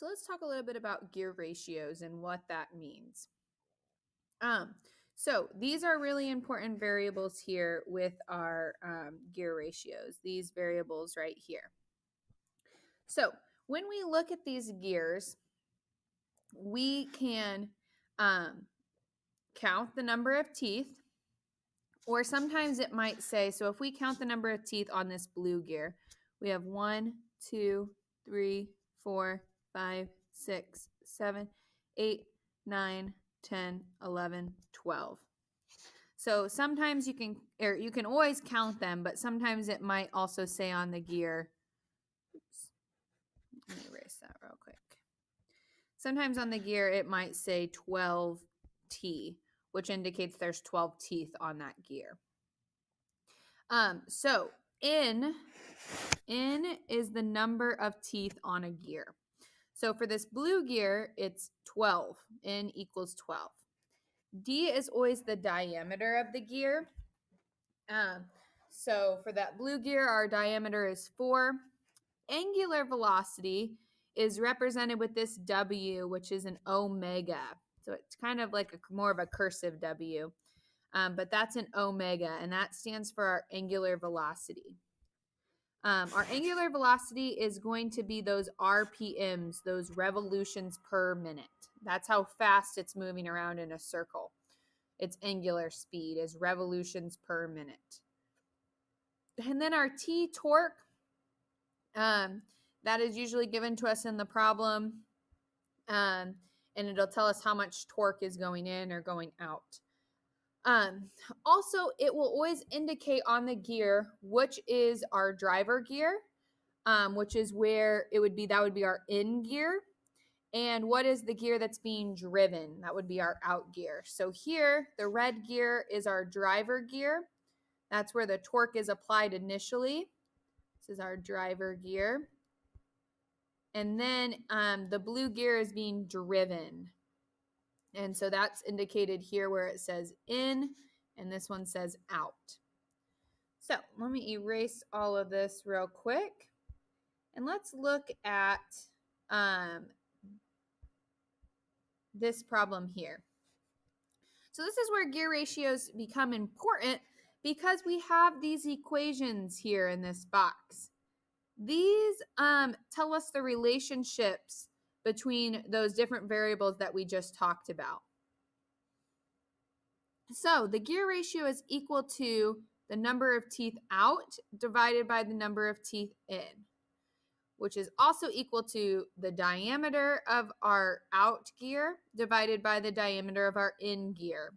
So let's talk a little bit about gear ratios and what that means. So these are really important variables here with our gear ratios, these variables right here. So when we look at these gears, we can count the number of teeth, or sometimes it might say, so if we count the number of teeth on this blue gear, we have 1, 2, 3, 4, 5, 6, 7, 8, 9, 10, 11, 12. So sometimes you can always count them, but sometimes it might also say on the gear, oops, let me erase that real quick. Sometimes on the gear it might say 12T, which indicates there's 12 teeth on that gear. So N is the number of teeth on a gear. So for this blue gear, it's 12. N equals 12. D is always the diameter of the gear. So for that blue gear, our diameter is 4. Angular velocity is represented with this W, which is an omega. So it's kind of like more of a cursive W. But that's an omega, and that stands for our angular velocity. Our angular velocity is going to be those RPMs, those revolutions per minute. That's how fast it's moving around in a circle. Its angular speed is revolutions per minute. And then our T torque, that is usually given to us in the problem, and it'll tell us how much torque is going in or going out. Also, it will always indicate on the gear which is our driver gear, which is where that would be our in gear, and what is the gear that's being driven. That would be our out gear. So here, the red gear is our driver gear. That's where the torque is applied initially. This is our driver gear. And then the blue gear is being driven. And so that's indicated here where it says in, and this one says out. So let me erase all of this real quick. And let's look at this problem here. So this is where gear ratios become important because we have these equations here in this box. These tell us the relationships between those different variables that we just talked about. So the gear ratio is equal to the number of teeth out divided by the number of teeth in, which is also equal to the diameter of our out gear divided by the diameter of our in gear.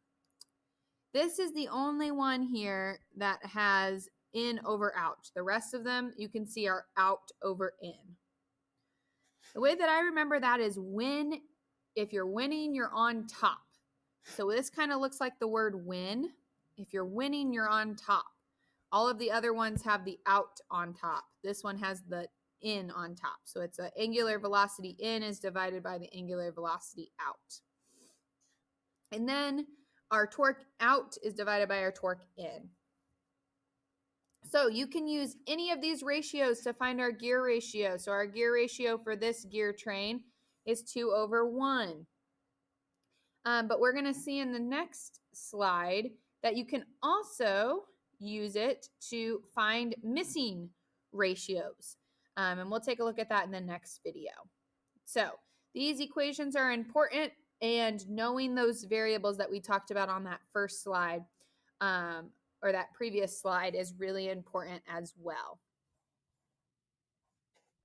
This is the only one here that has in over out. The rest of them you can see are out over in. The way that I remember that is if you're winning, you're on top. So this kind of looks like the word win. If you're winning, you're on top. All of the other ones have the out on top. This one has the in on top. So it's an angular velocity in is divided by the angular velocity out. And then our torque out is divided by our torque in. So you can use any of these ratios to find our gear ratio. So our gear ratio for this gear train is 2/1. But we're going to see in the next slide that you can also use it to find missing ratios. And we'll take a look at that in the next video. So these equations are important, and knowing those variables that we talked about on that first slide or that previous slide is really important as well.